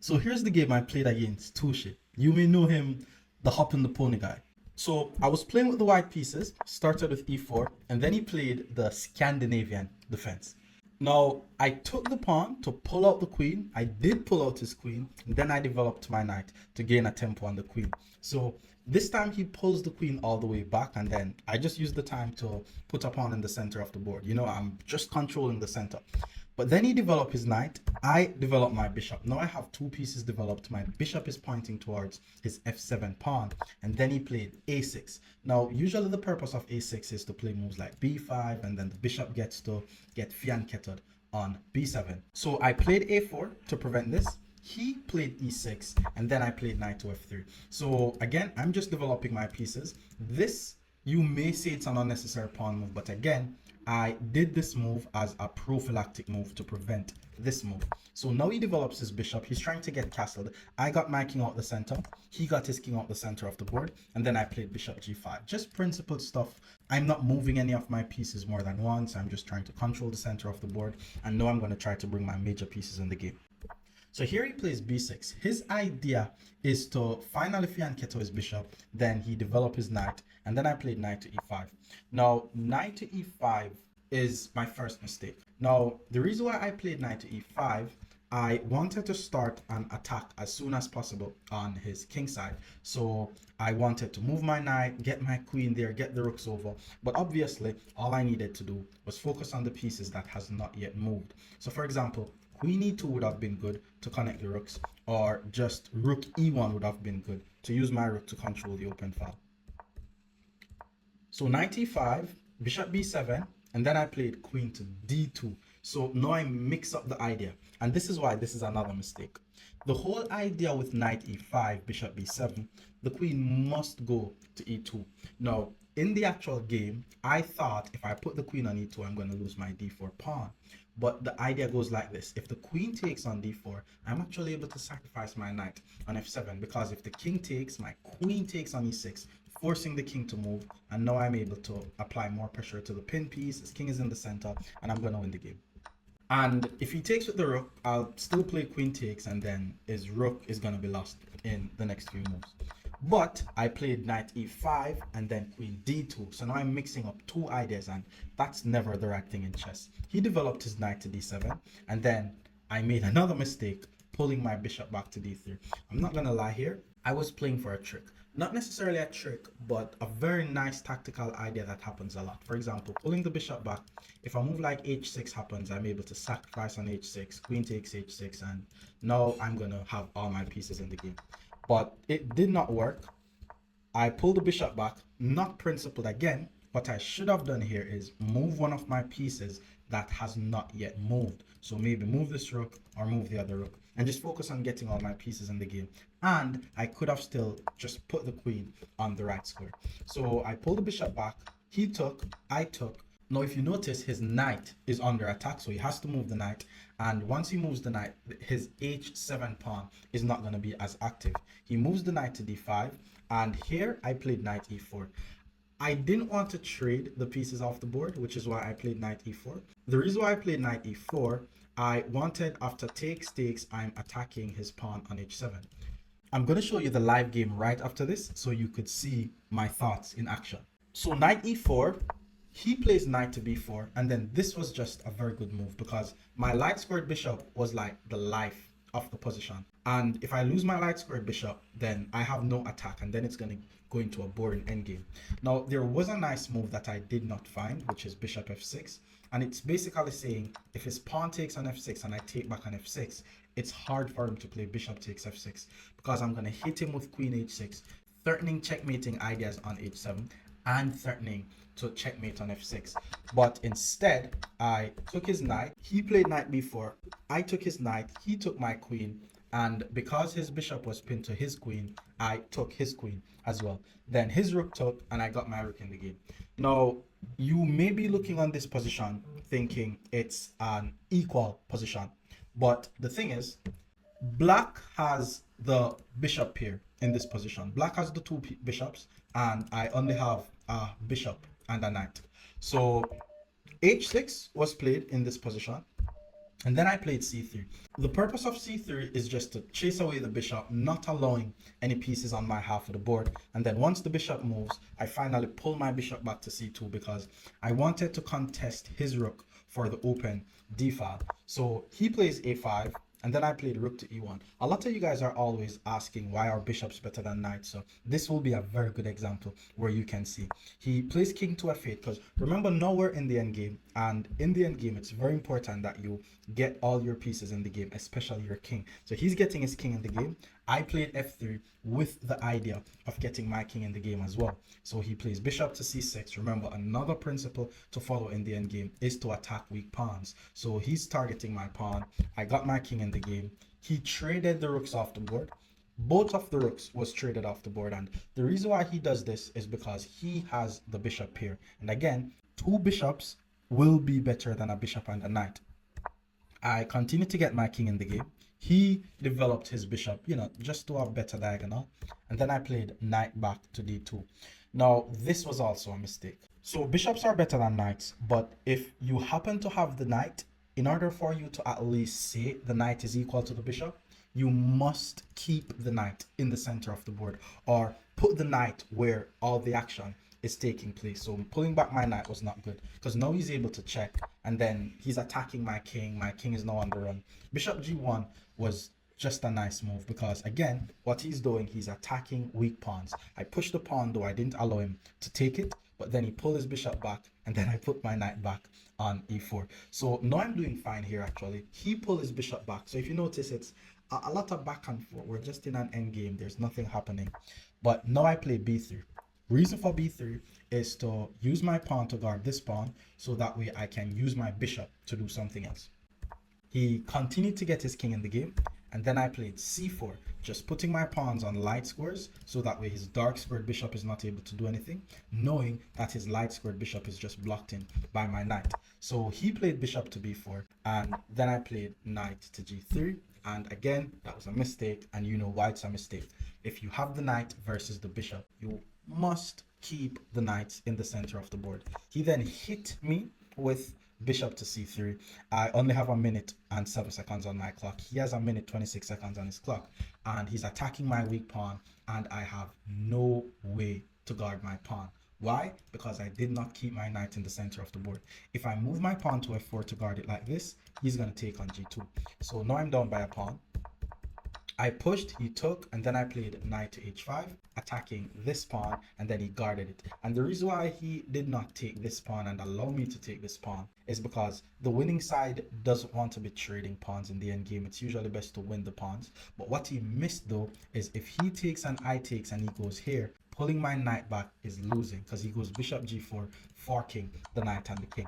So here's the game I played against Tushar. You may know him, the hop and the pony guy. So I was playing with the white pieces, started with e4, and then he played the Scandinavian defense. Now I took the pawn to pull out the queen. I did pull out his queen, and then I developed my knight to gain a tempo on the queen. So this time he pulls the queen all the way back, and then I just use the time to put a pawn in the center of the board. You know, I'm just controlling the center. But then he developed his knight. I developed my bishop. Now I have two pieces developed. My bishop is pointing towards his f7 pawn. And then he played a6. Now, usually the purpose of a6 is to play moves like b5, and then the bishop gets to get fianchetted on b7. So I played a4 to prevent this. He played e6, and then I played knight to f3. So again, I'm just developing my pieces. This, you may say it's an unnecessary pawn move, but again, I did this move as a prophylactic move to prevent this move. So now he develops his bishop. He's trying to get castled. I got my king out the center. He got his king out the center of the board. And then I played bishop g5. Just principled stuff. I'm not moving any of my pieces more than once. I'm just trying to control the center of the board. And now I'm going to try to bring my major pieces in the game. So here he plays b6. His idea is to finally fianchetto his bishop, then he developed his knight, and then I played knight to e5. Now, knight to e5 is my first mistake. Now, the reason why I played knight to e5, I wanted to start an attack as soon as possible on his king side. So I wanted to move my knight, get my queen there, get the rooks over. But obviously, all I needed to do was focus on the pieces that has not yet moved. So for example, queen e2 would have been good to connect the rooks, or just rook e1 would have been good to use my rook to control the open file. So knight e5, bishop b7, and then I played queen to d2. So now I mix up the idea, and this is why this is another mistake. The whole idea with knight e5, bishop b7, the queen must go to e2. Now, in the actual game, I thought if I put the queen on e2, I'm going to lose my d4 pawn. But the idea goes like this. If the queen takes on d4, I'm actually able to sacrifice my knight on f7, because if the king takes, my queen takes on e6, forcing the king to move, and now I'm able to apply more pressure to the pin piece. His king is in the center, and I'm going to win the game. And if he takes with the rook, I'll still play queen takes, and then his rook is going to be lost in the next few moves. But I played knight e5 and then queen d2. So now I'm mixing up two ideas, and that's never the right thing in chess. He developed his knight to d7, and then I made another mistake, pulling my bishop back to d3. I'm not going to lie here. I was playing for a trick. Not necessarily a trick, but a very nice tactical idea that happens a lot. For example, pulling the bishop back. If a move like h6 happens, I'm able to sacrifice on h6, queen takes h6, and now I'm going to have all my pieces in the game. But it did not work. I pulled the bishop back, not principled again. What I should have done here is move one of my pieces that has not yet moved. So maybe move this rook or move the other rook, and just focus on getting all my pieces in the game. And I could have still just put the queen on the right square. So I pulled the bishop back, he took, I took. Now, if you notice, his knight is under attack, so he has to move the knight. And once he moves the knight, his h7 pawn is not going to be as active. He moves the knight to d5, and here I played knight e4. I didn't want to trade the pieces off the board, which is why I played knight e4. The reason why I played knight e4, I wanted, after takes, I'm attacking his pawn on h7. I'm going to show you the live game right after this, so you could see my thoughts in action. So knight e4, he plays knight to b4, and then this was just a very good move, because my light squared bishop was like the life of the position. And if I lose my light squared bishop, then I have no attack, and then it's going to go into a boring endgame. Now, there was a nice move that I did not find, which is bishop f6. And it's basically saying if his pawn takes on f6 and I take back on f6, it's hard for him to play bishop takes f6, because I'm going to hit him with queen h6, threatening checkmating ideas on h7, and threatening to checkmate on f6. But instead, I took his knight, he played knight b4, I took his knight, he took my queen, and because his bishop was pinned to his queen, I took his queen as well. Then his rook took, and I got my rook in the game. Now, you may be looking on this position thinking it's an equal position, but the thing is, black has the bishop pair in this position. Black has the two bishops, and I only have a bishop and a knight. So h6 was played in this position, And then I played c3. The purpose of c3 is just to chase away the bishop, not allowing any pieces on my half of the board. And then once the bishop moves, I finally pull my bishop back to c2 because I wanted to contest his rook for the open d file. So he plays a5, and then I played rook to e1. A lot of you guys are always asking why are bishops better than knights. So this will be a very good example where you can see. He plays king to f8 because remember, now we're in the end game, and in the end game it's very important that you get all your pieces in the game, especially your king. So he's getting his king in the game. I played f3 with the idea of getting my king in the game as well. So he plays bishop to c6. Remember, another principle to follow in the end game is to attack weak pawns. So he's targeting my pawn. I got my king in the game. He traded the rooks off the board. Both of the rooks was traded off the board, and the reason why he does this is because he has the bishop here. And again, two bishops will be better than a bishop and a knight. I continue to get my king in the game. He developed his bishop, you know, just to have better diagonal. And then I played knight back to d2. Now, this was also a mistake. So bishops are better than knights, but if you happen to have the knight, in order for you to at least say the knight is equal to the bishop, you must keep the knight in the center of the board, or put the knight where all the action is taking place. So pulling back my knight was not good because now he's able to check, and then he's attacking my king. My king is now on the run. Bishop g1 was just a nice move because again, what he's doing, he's attacking weak pawns. I pushed the pawn, though I didn't allow him to take it, but then he pulled his bishop back, and then I put my knight back on e4. So now I'm doing fine here. Actually, he pulled his bishop back. So if you notice, it's a lot of back and forth. We're just in an end game. There's nothing happening. But now I play b3. Reason for b3 is to use my pawn to guard this pawn, so that way I can use my bishop to do something else. He continued to get his king in the game, and then I played c4, just putting my pawns on light squares, so that way his dark squared bishop is not able to do anything, knowing that his light squared bishop is just blocked in by my knight. So he played bishop to b4, and then I played knight to g3, and again, that was a mistake, and you know why it's a mistake. If you have the knight versus the bishop, you must keep the knights in the center of the board. He then hit me with bishop to c3. I only have a minute and 7 seconds on my clock. He has a minute 26 seconds on his clock, and he's attacking my weak pawn, and I have no way to guard my pawn. Why? Because I did not keep my knight in the center of the board. If I move my pawn to f4 to guard it like this, he's going to take on g2. So now I'm down by a pawn. I pushed, he took, and then I played knight to h5, attacking this pawn, and then he guarded it. And the reason why he did not take this pawn and allow me to take this pawn is because the winning side doesn't want to be trading pawns in the end game. It's usually best to win the pawns. But what he missed though is if he takes and I takes and he goes here, pulling my knight back is losing because he goes bishop g4, forking the knight and the king.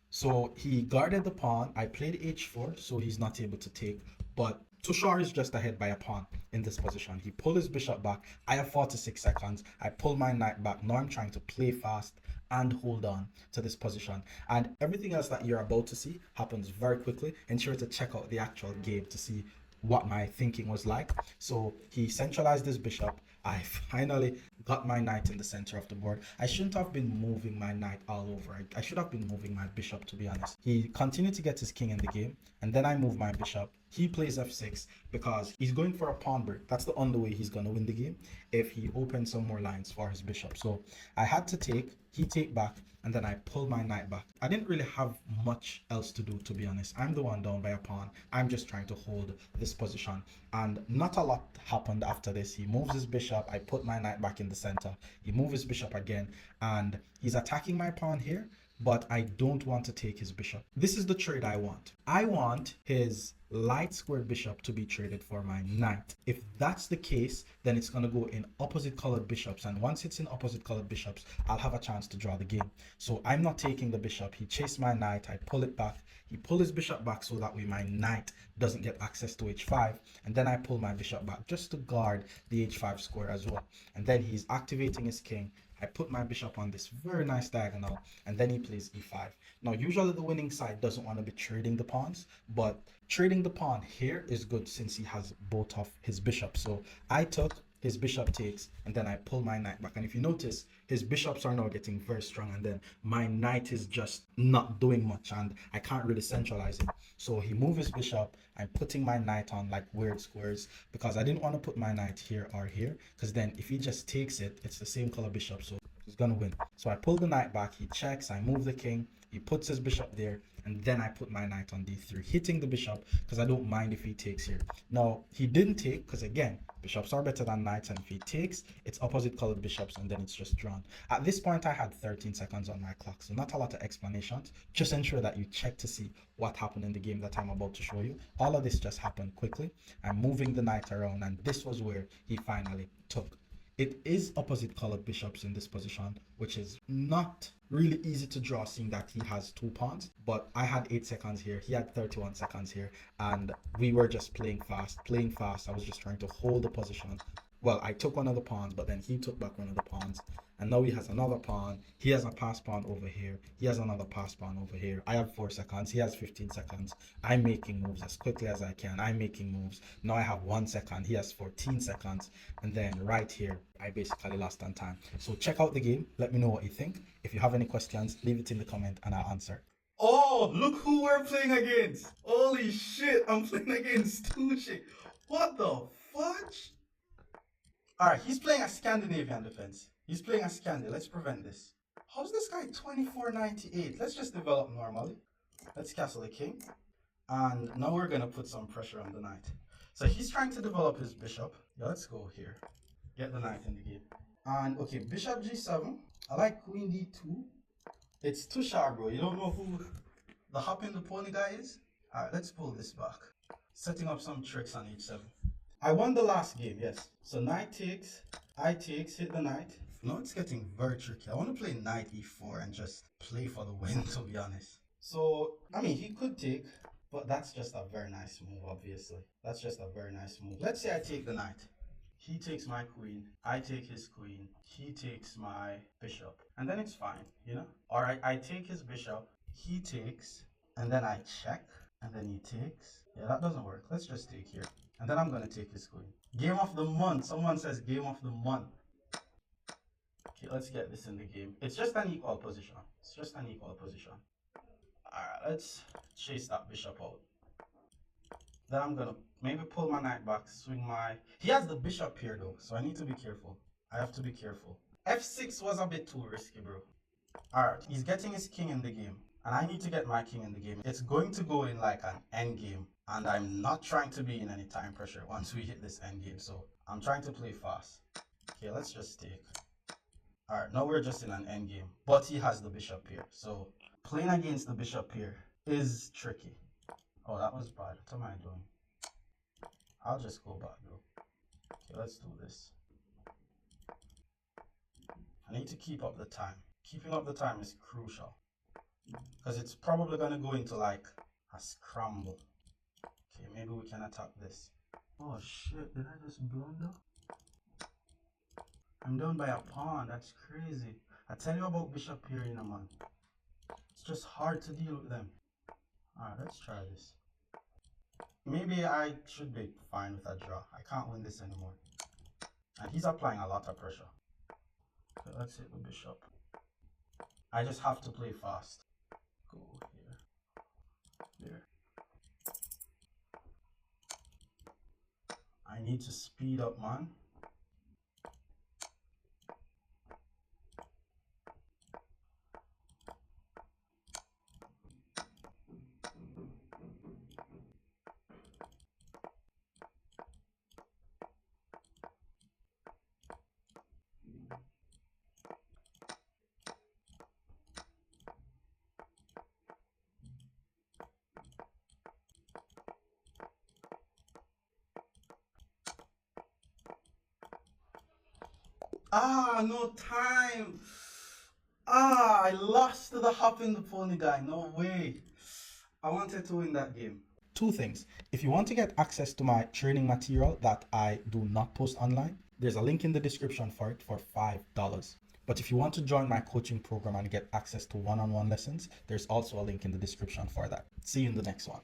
So he guarded the pawn. I played h4, so he's not able to take, but Tushar is just ahead by a pawn in this position. He pulled his bishop back. I have 46 seconds. I pull my knight back. Now I'm trying to play fast and hold on to this position. And everything else that you're about to see happens very quickly. Ensure to check out the actual game to see what my thinking was like. So he centralized his bishop. I finally got my knight in the center of the board. I shouldn't have been moving my knight all over. I should have been moving my bishop, to be honest. He continued to get his king in the game, and then I move my bishop. He plays f6 because he's going for a pawn break. That's the only way he's going to win the game, if he opens some more lines for his bishop. So I had to take, he take back, and then I pulled my knight back. I didn't really have much else to do, to be honest. I'm the one down by a pawn. I'm just trying to hold this position, and not a lot happened after this. He moves his bishop. I put my knight back in the center. He moves his bishop again, and he's attacking my pawn here, but I don't want to take his bishop. This is the trade I want. I want his light squared bishop to be traded for my knight. If that's the case, then it's going to go in opposite colored bishops, and once it's in opposite colored bishops, I'll have a chance to draw the game. So I'm not taking the bishop. He chased my knight. I pull it back. He pulled his bishop back so that way my knight doesn't get access to h5, and then I pull my bishop back just to guard the h5 square as well. And then he's activating his king. I put my bishop on this very nice diagonal, and then he plays e5. Now, usually the winning side doesn't want to be trading the pawns, but trading the pawn here is good since he has both of his bishops. So I took, his bishop takes, and then I pull my knight back. And if you notice, his bishops are now getting very strong, and then my knight is just not doing much, and I can't really centralize him. So he moved his bishop. I'm putting my knight on like weird squares because I didn't want to put my knight here or here, because then if he just takes it, it's the same color bishop, so he's gonna win. So I pull the knight back, he checks, I move the king, he puts his bishop there, and then I put my knight on d3, hitting the bishop because I don't mind if he takes here. Now, he didn't take because, again, bishops are better than knights, and if he takes, it's opposite colored bishops, and then it's just drawn. At this point, I had 13 seconds on my clock, so not a lot of explanations. Just ensure that you check to see what happened in the game that I'm about to show you. All of this just happened quickly. I'm moving the knight around, and this was where he finally took. It is opposite colored bishops in this position, which is not really easy to draw, seeing that he has 2 pawns. But I had 8 seconds here, he had 31 seconds here, and we were just playing fast, playing fast. I was just trying to hold the position. Well, I took one of the pawns, but then he took back one of the pawns. And now he has another pawn. He has a pass pawn over here. He has another pass pawn over here. I have 4 seconds. He has 15 seconds. I'm making moves as quickly as I can. I'm making moves. Now I have 1 second. He has 14 seconds. And then right here, I basically lost on time. So check out the game. Let me know what you think. If you have any questions, leave it in the comment and I'll answer. Oh, look who we're playing against. Holy shit, I'm playing against Tushar. What the fudge? Alright, he's playing a Scandinavian defense. He's playing a Scandi. Let's prevent this. How's this guy 2498? Let's just develop normally. Let's castle the king. And now we're going to put some pressure on the knight. So he's trying to develop his bishop. Yeah, let's go here. Get the knight in the game. And okay, bishop g7. I like queen d2. It's Tushar, bro. You don't know who the hop in the pony guy is? Alright, let's pull this back. Setting up some tricks on h7. I won the last game, yes. So knight takes, I takes, hit the knight. Now it's getting very tricky. I want to play knight e4 and just play for the win, to be honest. So, I mean, he could take, but that's just a very nice move, obviously. That's just a very nice move. Let's say I take the knight. He takes my queen, I take his queen, he takes my bishop. And then it's fine, you know? Or I take his bishop, he takes, and then I check, and then he takes. Yeah, that doesn't work. Let's just take here. And then I'm going to take his queen. Game of the month. Someone says game of the month. Okay, let's get this in the game. It's just an equal position. It's just an equal position. Alright, let's chase that bishop out. Then I'm going to maybe pull my knight back, swing my... He has the bishop here though, so I need to be careful. I have to be careful. F6 was a bit too risky, bro. Alright, he's getting his king in the game. And I need to get my king in the game. It's going to go in like an end game. And I'm not trying to be in any time pressure once we hit this end game. So I'm trying to play fast. Okay, let's just take. Alright, now we're just in an end game. But he has the bishop here. So playing against the bishop here is tricky. Oh, that was bad. What am I doing? I'll just go back though. Okay, let's do this. I need to keep up the time. Keeping up the time is crucial. Because it's probably going to go into like a scramble. Okay, maybe we can attack this. Oh shit, did I just blunder? I'm down by a pawn, that's crazy. I tell you about bishop here, you know, man. It's just hard to deal with them. Alright, let's try this. Maybe I should be fine with a draw. I can't win this anymore. And he's applying a lot of pressure. Okay, let's hit the bishop. I just have to play fast. Go here. There. I need to speed up, man. Ah, no time. Ah, I lost to the hop in the pony guy. No way. I wanted to win that game. Two things. If you want to get access to my training material that I do not post online, there's a link in the description for it for $5. But if you want to join my coaching program and get access to one-on-one lessons, there's also a link in the description for that. See you in the next one.